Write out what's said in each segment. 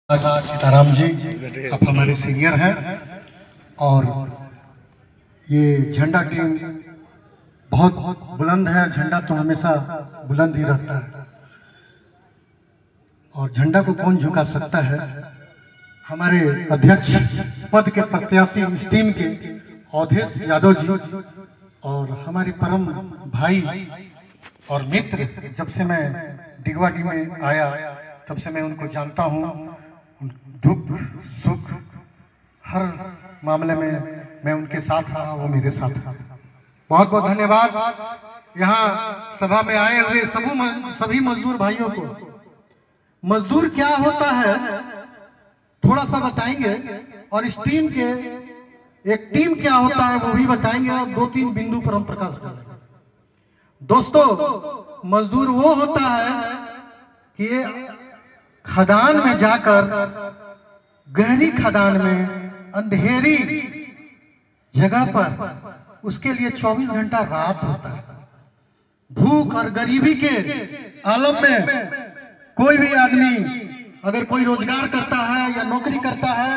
सीताराम जी आप हमारे सीनियर हैं और ये झंडा टीम बहुत बुलंद है। झंडा तो हमेशा बुलंद ही रहता है और झंडा को कौन झुका सकता है। हमारे अध्यक्ष पद के प्रत्याशी इस टीम के अवधेश यादव जी और हमारे परम भाई और मित्र, जब से मैं डिगवाडी में आया तब से मैं उनको जानता हूँ। दुख सुख हर मामले में मैं उनके साथ रहा, वो मेरे साथ रहा। बहुत बहुत धन्यवाद यहाँ सभा में आए हुए सभी मजदूर भाइयों को। मजदूर क्या होता है थोड़ा सा बताएंगे और इस टीम के एक टीम क्या होता है वो भी बताएंगे और दो तीन बिंदु पर हम प्रकाश करेंगे। दोस्तों, मजदूर वो होता है कि ये खदान में जाकर गहरी खदान में अंधेरी जगह पर उसके लिए 24 घंटा रात होता है। भूख और गरीबी के आलम में कोई भी आदमी अगर कोई रोजगार करता है या नौकरी करता है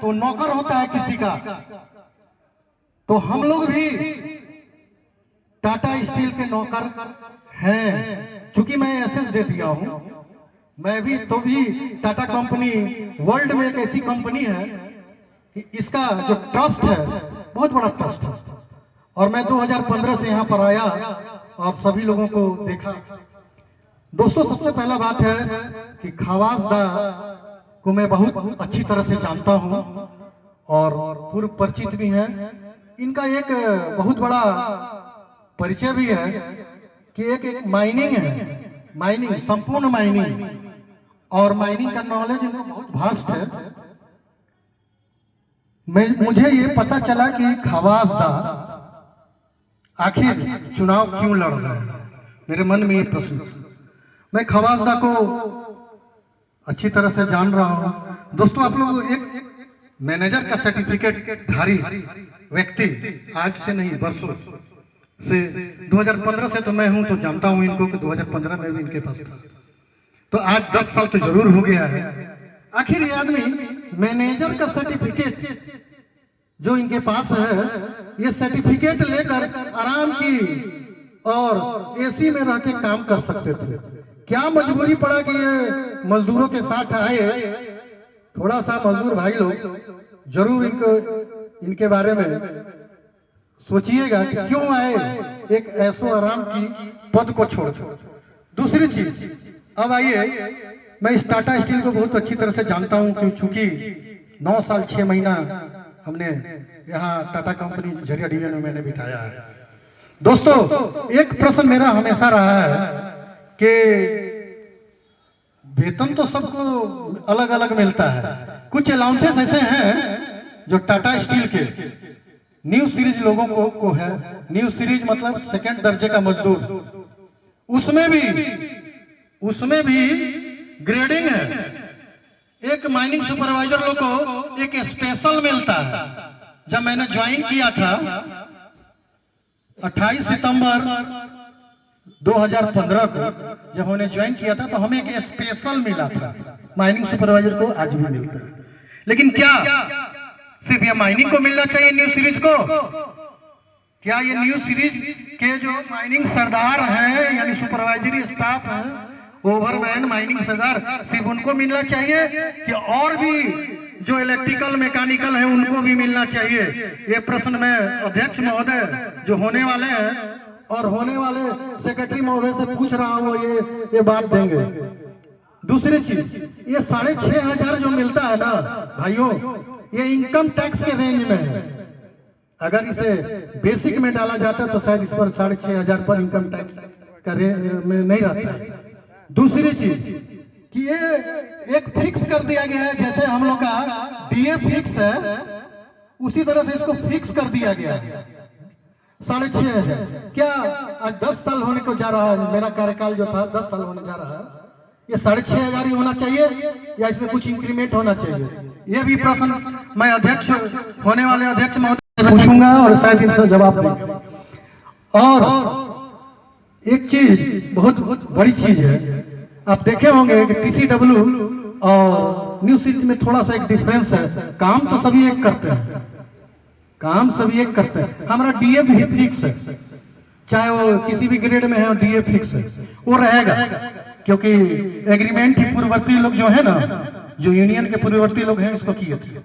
तो नौकर होता है किसी का। तो हम लोग भी टाटा स्टील के नौकर हैं। चूंकि मैं एसएस दे दिया हूं, मैं भी तो भी टाटा कंपनी वर्ल्ड में एक ऐसी कंपनी है कि इसका जो ट्रस्ट है बहुत बड़ा ट्रस्ट है। और मैं 2015 से यहाँ पर आया और सभी लोगों को देखा। दोस्तों, सबसे पहला बात है कि खवासदा को मैं बहुत अच्छी तरह से जानता हूँ और पूर्व परिचित भी हैं। इनका एक बहुत बड़ा परिचय भी है कि एक माइनिंग है, माइनिंग संपूर्ण माइनिंग, और माइनिंग का नॉलेज इनको बहुत भास्ट है। मुझे ये पता चला कि खवासदा आखिर चुनाव क्यों लड़ रहे हैं। मेरे मन में ये प्रश्न, मैं खवासदा को अच्छी तरह से जान रहा हूं। दोस्तों, आप लोग एक मैनेजर का सर्टिफिकेट धारी व्यक्ति आज से नहीं वर्षों से 2015 से तो मैं हूं तो जानता हूं इनको कि 2015 में भी इनके पास था, तो आज 10 साल तो जरूर हो गया है। आखिर ये आदमी मैनेजर का सर्टिफिकेट जो इनके पास है, ये सर्टिफिकेट लेकर आराम की और एसी में रह के काम कर सकते थे। क्या मजबूरी पड़ा कि ये मजदूरों के साथ आए। थोड़ा सा मजदूर भाई लोग जरूर इनके बारे में सोचिएगा कि क्यों आए एक ऐसो आराम की पद को छोड़। दूसरी चीज, अब आइए, मैं इस टाटा स्टील को बहुत अच्छी तरह से जानता हूं कि चूंकि 9 साल 6 महीना हमने यहाँ टाटा कंपनी झरिया डिवीजन में मैंने बिताया है। दोस्तों, एक प्रश्न मेरा हमेशा रहा है कि वेतन तो सबको अलग अलग मिलता है, कुछ अलाउंसेस ऐसे हैं जो टाटा स्टील के न्यू सीरीज लोगों को है। न्यू सीरीज मतलब सेकंड दर्जे का मजदूर, उसमें भी ग्रेडिंग है। एक माइनिंग सुपरवाइजर लोग को एक स्पेशल मिलता है। जब मैंने ज्वाइन किया था 28 सितंबर 2015 को, जब हमने ज्वाइन किया था तो हमें एक स्पेशल मिला था। माइनिंग सुपरवाइजर को आज भी मिलता है। लेकिन क्या सिर्फ ये माइनिंग को मिलना चाहिए न्यू सीरीज को? क्या ये न्यू सीरीज के जो माइनिंग सरदार हैं यानी सुपरवाइजरी स्टाफ है, ओवरमैन माइनिंग सरदार, सिर्फ उनको मिलना चाहिए कि और भी जो इलेक्ट्रिकल मैकेनिकल है उनको भी मिलना चाहिए? ये प्रश्न मैं अध्यक्ष महोदय जो होने वाले हैं और होने वाले सेक्रेटरी महोदय से पूछ रहा हूँ, ये बात देंगे। दूसरी चीज, ये 6,500 जो मिलता है ना भाइयों, ये इनकम टैक्स के रेंज में है। अगर इसे बेसिक में डाला जाता तो शायद इस पर 6,500 पर इनकम टैक्स का रेंज में नहीं रहता है। दूसरी चीज कि ये एक फिक्स कर दिया गया है, जैसे हम लोग का डीए फिक्स है उसी तरह से इसको फिक्स कर दिया गया है 6,500। क्या आज 10 साल होने को जा रहा है, मेरा कार्यकाल जो था 10 साल होने जा रहा है, ये 6,500 ही होना चाहिए या इसमें कुछ इंक्रीमेंट होना चाहिए? ये भी प्रश्न मैं अध्यक्ष होने वाले अध्यक्ष महोदय से पूछूंगा और शायद इनसे जवाब देंगे। और एक चीज बहुत बड़ी चीज है, आप देखे होंगे कि TCW और न्यू सिटी में थोड़ा सा एक डिफरेंस है। काम तो सभी एक करते हैं, काम सभी एक करते हैं। हमारा डीए भी फिक्स है, चाहे वो किसी भी ग्रेड में है, डीए फिक्स है, वो रहेगा। क्योंकि एग्रीमेंट के पूर्ववर्ती लोग जो है ना, जो यूनियन के पूर्ववर्ती लोग हैं, इसको किए थे,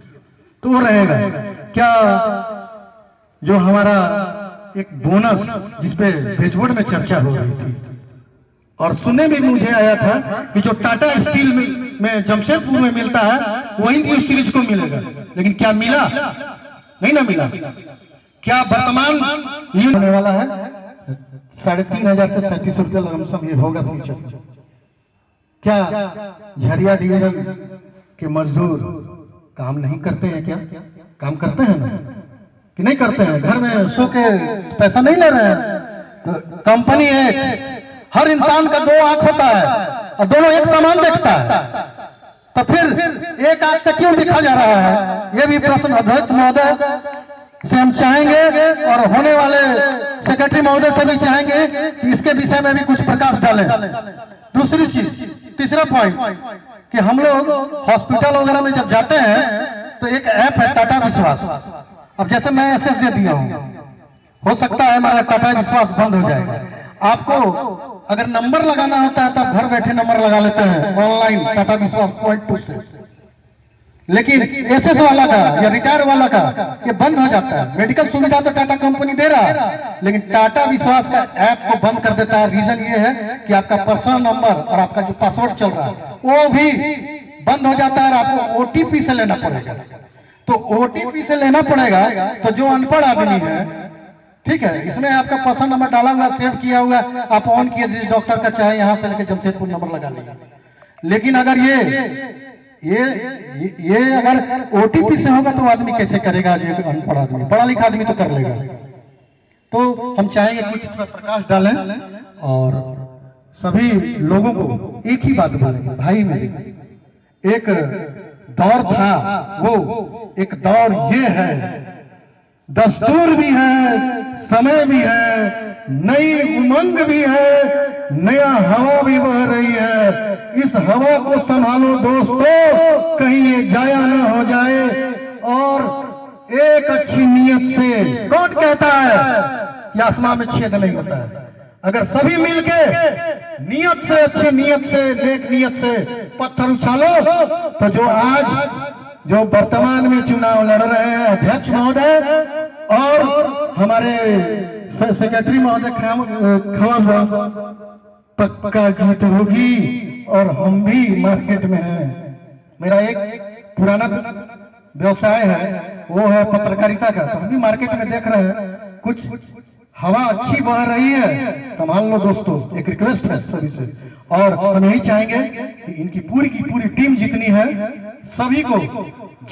तो वो रहेगा। क्या जो हमारा एक बोनस जिसपे भेजबोर्ड में चर्चा हो रही थी और सुनने में मुझे आया था कि जो टाटा स्टील में जमशेदपुर में मिलता है वही न्यू सीरीज को मिलेगा, लेकिन क्या मिला? नहीं ना मिला। क्या वर्तमान ये होने वाला है 3,500 से 37 रुपया लमसम ये होगा फ्यूचर। क्या झरिया डिवीजन के मजदूर काम नहीं करते हैं? क्या काम करते हैं ना, कि नहीं करते हैं? घर में सो के पैसा नहीं ले रहे हैं। कंपनी एक, हर इंसान का दो आंख होता है और दोनों एक समान देखता है, तो फिर एक आंख से क्यों दिखा जा रहा है? ये भी प्रश्न अध्यक्ष महोदय से हम चाहेंगे और होने वाले सेक्रेटरी महोदय से भी चाहेंगे कि इसके विषय में भी कुछ प्रकाश डालें। दूसरी चीज, तीसरा पॉइंट, कि हम लोग हॉस्पिटल वगैरह में जब जाते हैं तो एक ऐप है टाटा विश्वास। अब जैसे मैं एसएस दे दिया हूं, हो सकता है हमारा टाटा विश्वास बंद हो जाएगा। आपको अगर नंबर लगाना होता है तब घर बैठे नंबर लगा लेते हैं ऑनलाइन टाटा विश्वास .2 से, लेकिन एसएस वाला का या रिटायर वाला का ये बंद हो जाता है। मेडिकल सुविधा तो टाटा कंपनी दे रहा है, लेकिन टाटा विश्वास का ऐप को बंद कर देता है। रीजन ये है कि आपका पर्सनल नंबर और आपका जो पासवर्ड चल रहा है वो भी बंद हो जाता है और आपको ओटीपी से लेना पड़ेगा। तो ओटीपी से लेना पड़ेगा, तो जो अनपढ़ आदमी है, ठीक है, इसमें आपका पर्सनल नंबर डाला हुआ, सेव किया हुआ, आप ऑन किए जिस डॉक्टर का चाहे यहां से लेकर जमशेदपुर नंबर लगा लेगा। लेकिन अगर ये अगर ओटीपी से होगा तो आदमी कैसे करेगा? जो अनपढ़ आदमी, पढ़ा लिखा आदमी तो कर लेगा। तो हम चाहेंगे कुछ इसमें प्रकाश डालें और सभी लोगों को एक ही बात बोलेंगे, भाई मेरे, एक दौर था, वो एक दौर ये है, दस्तूर भी है, समय भी है, नई उमंग भी है, नया हवा भी बह रही है। इस हवा को संभालो दोस्तों, कहीं ये जाया ना हो जाए। और एक अच्छी नियत से, कौन कहता है कि आसमान में छेद नहीं होता है? अगर सभी मिलके नियत से, अच्छी नियत से, नेक नियत से पत्थर उछालो, तो जो आज जो वर्तमान में चुनाव लड़ रहे हैं अध्यक्ष महोदय और हमारे सेक्रेटरी महोदय खवा, पक्का जीत होगी। और हम भी मार्केट में हैं। मेरा एक पुराना व्यवसाय है, वो है पत्रकारिता का। तो हम भी मार्केट में देख रहे हैं कुछ हवा अच्छी बह रही है, संभाल लो दोस्तों। एक रिक्वेस्ट है सभी से, और हम यही चाहेंगे कि इनकी पूरी की पूरी टीम जितनी है, सभी को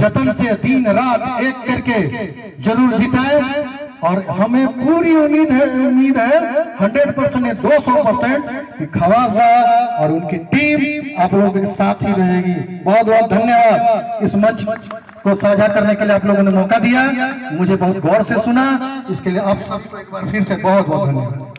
जतन से दिन रात एक करके जरूर जिताएं। और हमें पूरी उम्मीद है 100%, 200% कि खवासा और उनकी टीम आप लोगों के साथ ही रहेगी। बहुत बहुत धन्यवाद इस मंच को साझा करने के लिए आप लोगों ने मौका दिया, मुझे बहुत गौर से सुना, इसके लिए आप सबको एक बार फिर से बहुत बहुत धन्यवाद।